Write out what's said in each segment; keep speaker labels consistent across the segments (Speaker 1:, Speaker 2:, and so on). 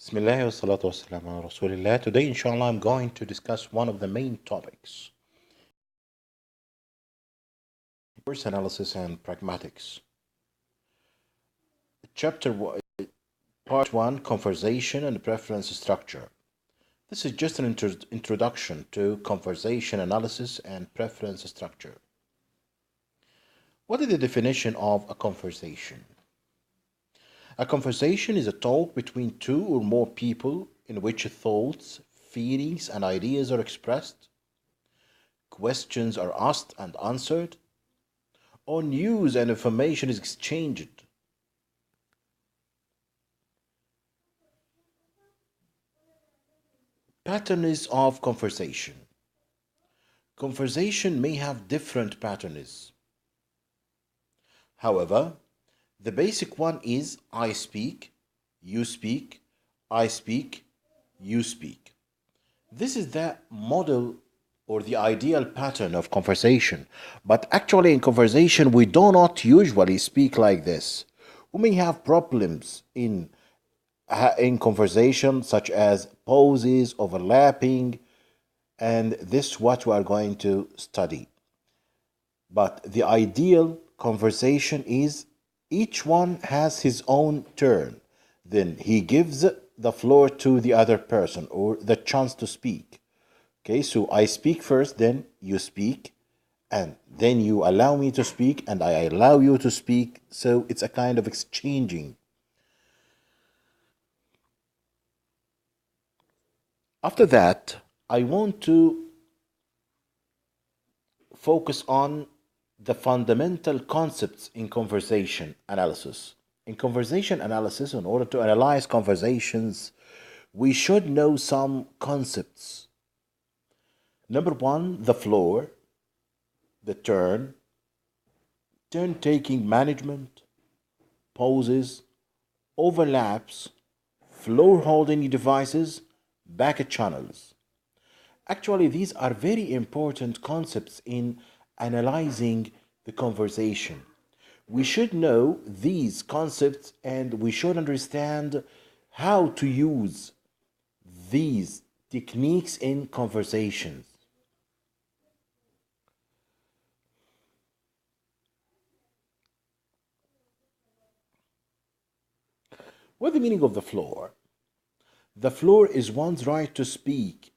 Speaker 1: Bismillah wa salatu wa salam ala Rasulillah. Today, inshallah, I'm going to discuss one of the main topics, course analysis and pragmatics. Part 1, conversation and preference structure. This is just an introduction to conversation analysis and preference structure. What is the definition of a conversation? A conversation is a talk between two or more people in which thoughts, feelings, and ideas are expressed, questions are asked and answered, or news and information is exchanged. Patterns of conversation. Conversation may have different patterns. However, the basic one is I speak, you speak, I speak, you speak. This is the model or the ideal pattern of conversation. But actually in conversation, we do not usually speak like this. We may have problems in conversation such as pauses, overlapping, and this is what we are going to study. But the ideal conversation is each one has his own turn. Then he gives the floor to the other person or the chance to speak. Okay, so I speak first, then you speak, and then you allow me to speak, and I allow you to speak. So it's a kind of exchanging. After that, I want to focus on the fundamental concepts in conversation analysis. In conversation analysis, in order to analyze conversations, we should know some concepts. Number one, the floor, the turn-taking management, pauses, overlaps, floor holding devices, back channels. Actually, these are very important concepts in analyzing the conversation. We should know these concepts and we should understand how to use these techniques in conversations. What's the meaning of the floor? The floor is one's right to speak.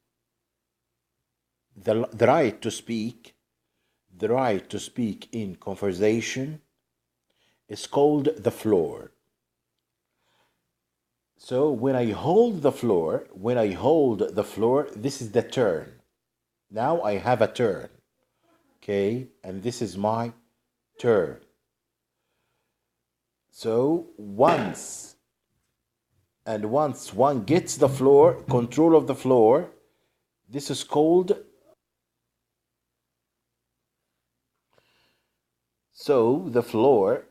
Speaker 1: The right to speak, the right to speak in conversation is called the floor. So when I hold the floor, this is the turn. Now I have a turn. Okay, and this is my turn. So once one gets the floor, control of the floor, this is called. So the floor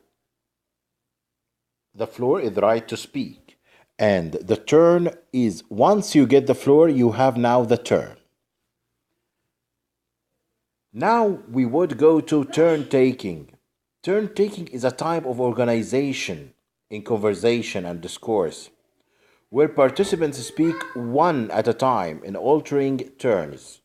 Speaker 1: is the right to speak. And the turn is once you get the floor, you have now the turn. Now we would go to turn taking. Turn taking is a type of organization in conversation and discourse where participants speak one at a time in altering turns.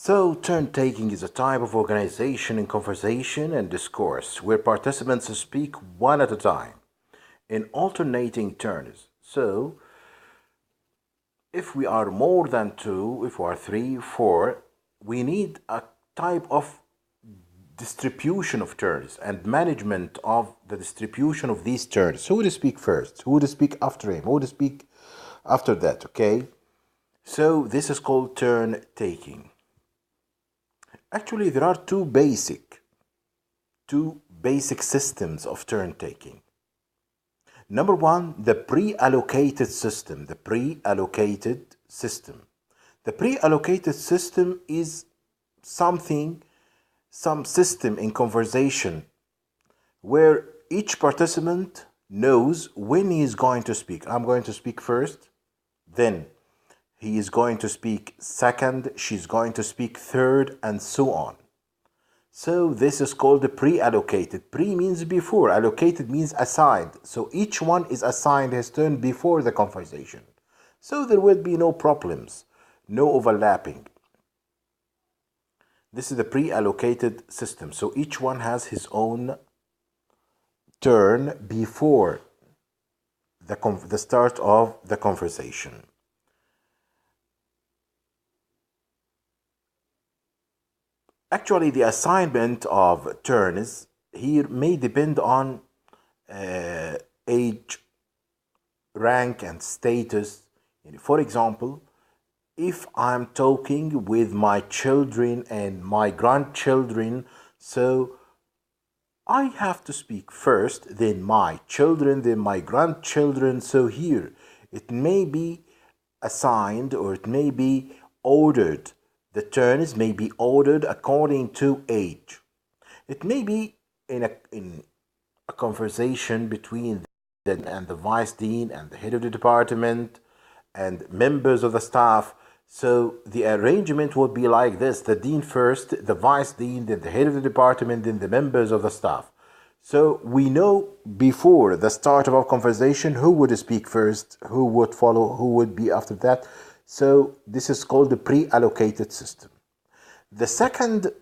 Speaker 1: So, turn-taking is a type of organization in conversation and discourse where participants speak one at a time in alternating turns. So, if we are more than two, if we are three, four, we need a type of distribution of turns and management of the distribution of these turns. Who would speak first? Who would speak after him? Who would speak after that? Okay? So, this is called turn-taking. Actually, there are two basic systems of turn-taking. Number one, the pre-allocated system. The pre-allocated system is some system in conversation where each participant knows when he is going to speak. I'm going to speak first, then he is going to speak second, she's going to speak third, and so on. So this is called the pre-allocated. Pre means before, allocated means assigned. So each one is assigned his turn before the conversation. So there will be no problems, no overlapping. This is the pre-allocated system. So each one has his own turn before the start of the conversation. Actually, the assignment of turns here may depend on age, rank, and status. For example, if I'm talking with my children and my grandchildren, so I have to speak first, then my children, then my grandchildren. So here it may be assigned or it may be ordered. The turns may be ordered according to age. It may be in a conversation between the vice dean and the head of the department and members of the staff. So the arrangement would be like this: the dean first, the vice dean, then the head of the department, then the members of the staff. So we know before the start of our conversation who would speak first, who would follow, who would be after that. So this is called the pre-allocated system. The second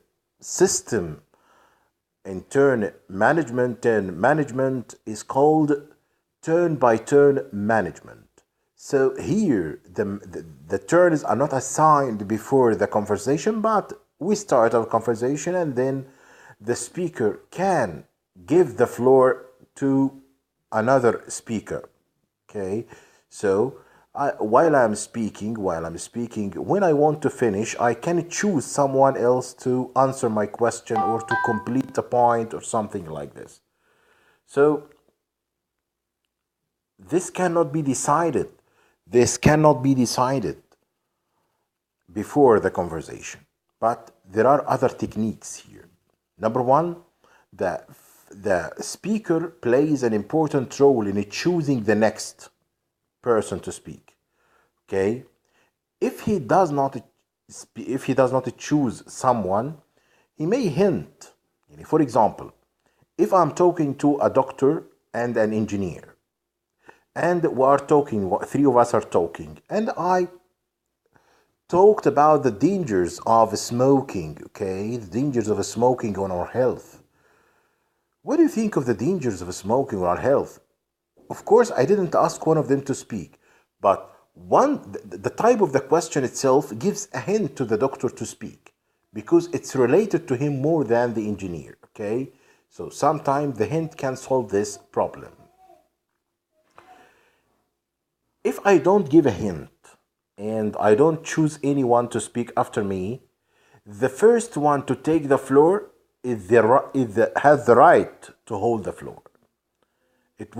Speaker 1: system in turn management is called turn-by-turn management. So here the turns are not assigned before the conversation, but we start our conversation and then the speaker can give the floor to another speaker. Okay, so while I'm speaking, when I want to finish, I can choose someone else to answer my question or to complete a point or something like this. So this cannot be decided. This cannot be decided before the conversation. But there are other techniques here. Number one, the speaker plays an important role in choosing the next person to speak. Okay, if he does not choose someone, he may hint. For example, if I'm talking to a doctor and an engineer, and we are talking, three of us are talking, and I talked about the dangers of smoking. Okay, the dangers of smoking on our health. What do you think of the dangers of smoking on our health? Of course, I didn't ask one of them to speak, but the type of the question itself gives a hint to the doctor to speak because it's related to him more than the engineer. Okay, so sometimes the hint can solve this problem. If I don't give a hint and I don't choose anyone to speak after me, the first one to take the floor has the right to hold the floor. It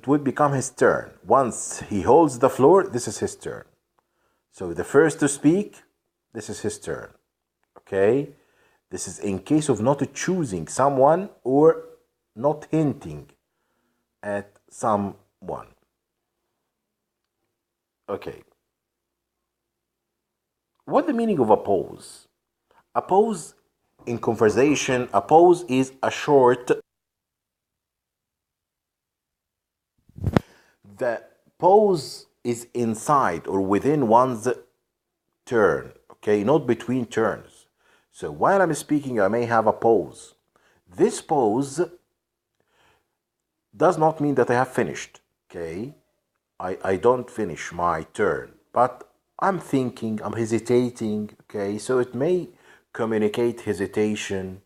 Speaker 1: would become his turn. Once he holds the floor, this is his turn. So the first to speak, this is his turn. Okay? This is in case of not choosing someone or not hinting at someone. Okay. What's the meaning of a pause? A pause in conversation, a pause is a short. The pause is inside or within one's turn, okay, not between turns. So while I'm speaking, I may have a pause. This pause does not mean that I have finished, okay? I don't finish my turn, but I'm thinking, I'm hesitating, okay? So it may communicate hesitation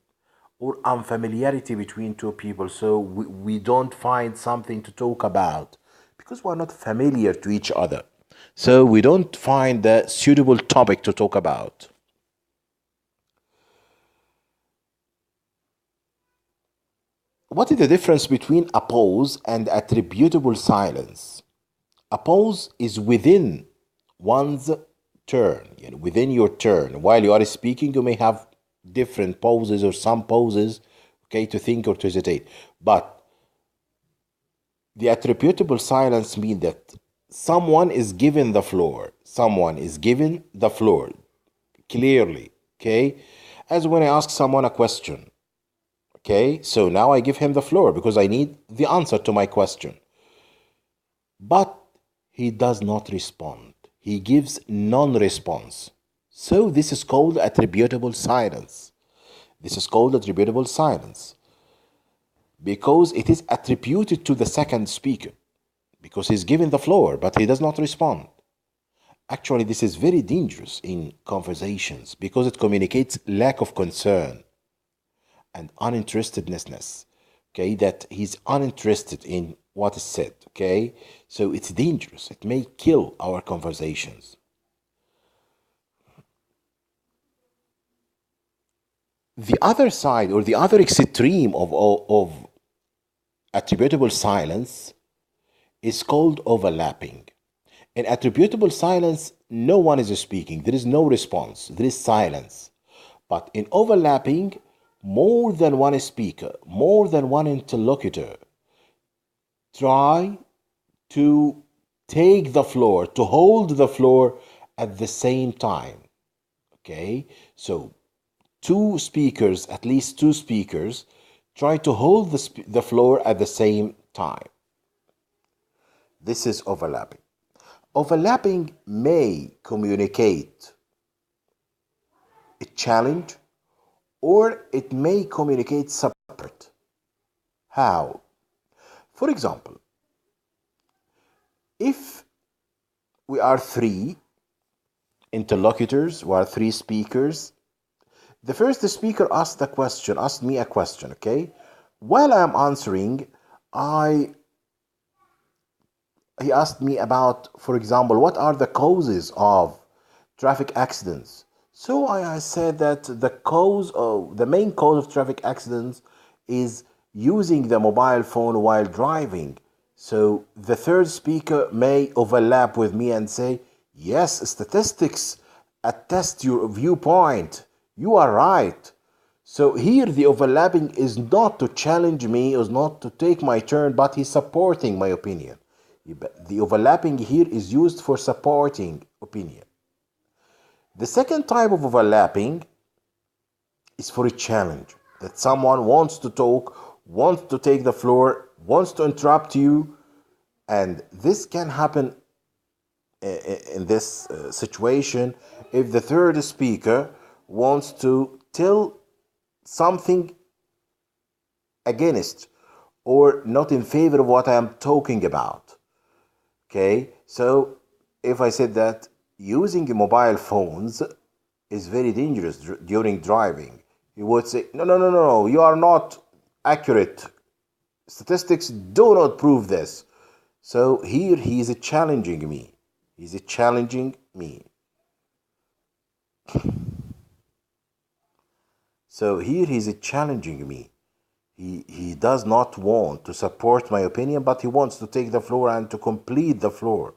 Speaker 1: or unfamiliarity between two people. So we don't find something to talk about because we're not familiar to each other. So we don't find the suitable topic to talk about. What is the difference between a pause and attributable silence? A pause is within one's turn, within your turn. While you are speaking, you may have different pauses or some pauses, okay, to think or to hesitate. But the attributable silence means that someone is given the floor. Someone is given the floor clearly, okay? As when I ask someone a question, Okay, so now I give him the floor because I need the answer to my question. But he does not respond. He gives non-response. So this is called attributable silence. This is called attributable silence because it is attributed to the second speaker because he's given the floor, but he does not respond. Actually, this is very dangerous in conversations because it communicates lack of concern and uninterestedness. Okay, that he's uninterested in what is said. Okay, so it's dangerous. It may kill our conversations. The other side or the other extreme of attributable silence is called overlapping. In attributable silence, no one is speaking. There is no response. There is silence. But in overlapping, more than one speaker, more than one interlocutor try to take the floor, to hold the floor at the same time. Okay, so two speakers, at least two speakers, try to hold the floor at the same time. This is overlapping. Overlapping may communicate a challenge or it may communicate separate. How? For example, if we are three interlocutors, we are three speakers, the first speaker asked me a question, okay? While I am answering, he asked me about, for example, what are the causes of traffic accidents? So I said that the main cause of traffic accidents is using the mobile phone while driving. So the third speaker may overlap with me and say, yes, statistics attest your viewpoint. You are right. So here the overlapping is not to challenge me, is not to take my turn, but he's supporting my opinion. The overlapping here is used for supporting opinion. The second type of overlapping is for a challenge, that someone wants to talk, wants to take the floor, wants to interrupt you, and this can happen in this situation if the third speaker wants to tell something against or not in favor of what I am talking about. Okay, so if I said that using mobile phones is very dangerous during driving, he would say, no, you are not accurate. Statistics do not prove this. So here he is challenging me. He's challenging me. So here he's challenging me. He does not want to support my opinion, but he wants to take the floor and to complete the floor.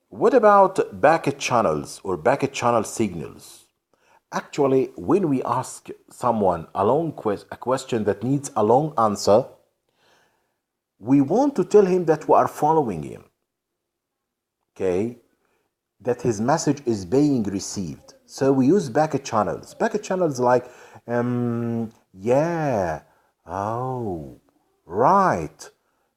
Speaker 1: What about back channels or back channel signals? Actually, when we ask someone a question that needs a long answer, we want to tell him that we are following him. Okay? That his message is being received. So we use back channels. Back channels like, yeah, oh, right.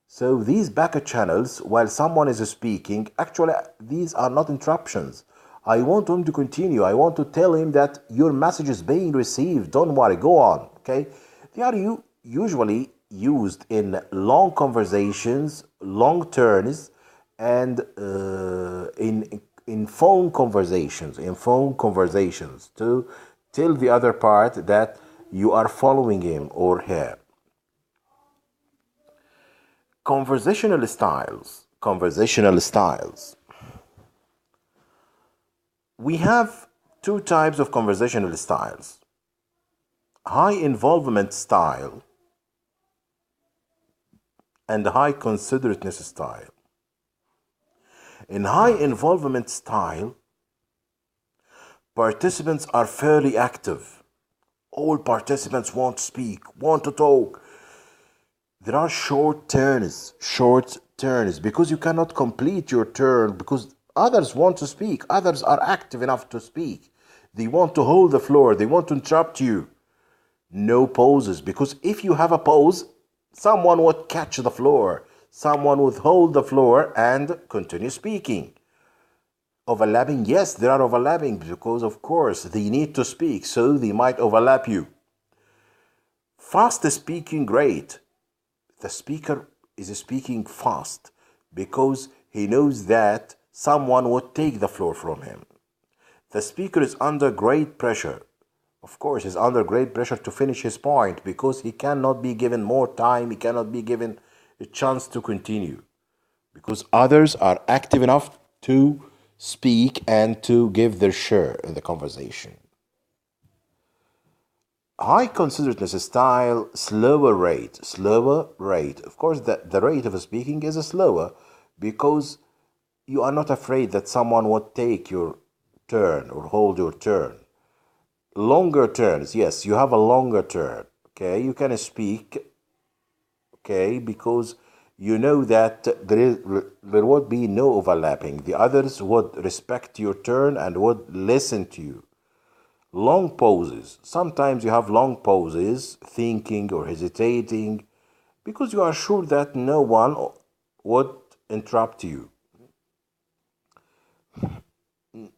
Speaker 1: So these back channels, while someone is speaking, actually these are not interruptions. I want him to continue. I want to tell him that your message is being received. Don't worry, go on. Okay? They are usually used in long conversations, long turns, and in phone conversations to tell the other part that you are following him or her. Conversational styles. We have two types of conversational styles. High involvement style and high considerateness style. In high involvement style, participants are fairly active. All participants want to speak, want to talk. There are short turns because you cannot complete your turn because others want to speak. Others are active enough to speak. They want to hold the floor. They want to interrupt you. No pauses, because if you have a pause, someone would catch the floor, someone would hold the floor and continue speaking. Overlapping, yes, there are overlapping because, of course, they need to speak, so they might overlap you. Fast speaking, great. The speaker is speaking fast because he knows that someone would take the floor from him. The speaker is under great pressure. Of course, he's under great pressure to finish his point because he cannot be given more time, he cannot be given a chance to continue because others are active enough to speak and to give their share in the conversation. High considerateness style, slower rate. Slower rate. Of course, the rate of speaking is slower because you are not afraid that someone would take your turn or hold your turn. Longer turns, yes, you have a longer turn. Okay, you can speak, okay, because you know that there would be no overlapping. The others would respect your turn and would listen to you. Long pauses. Sometimes you have long pauses, thinking or hesitating, because you are sure that no one would interrupt you.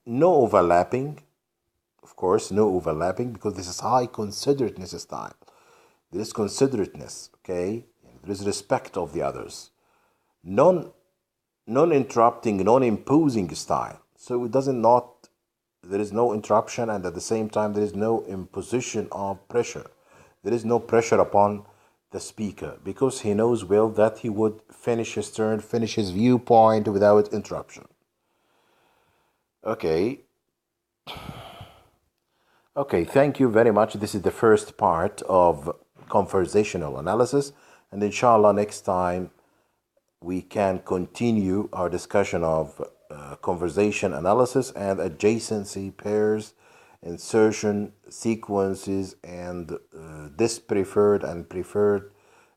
Speaker 1: No overlapping. Of course, no overlapping because this is high considerateness style. There is considerateness, okay? There is respect of the others. Non-interrupting, non-imposing style. So it doesn't not, there is no interruption, and at the same time there is no imposition of pressure. There is no pressure upon the speaker because he knows well that he would finish his turn, finish his viewpoint without interruption. Okay. Okay, thank you very much. This is the first part of conversational analysis, and inshallah next time we can continue our discussion of conversation analysis and adjacency pairs, insertion sequences, and dispreferred and preferred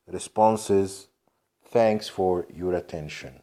Speaker 1: responses. Thanks for your attention.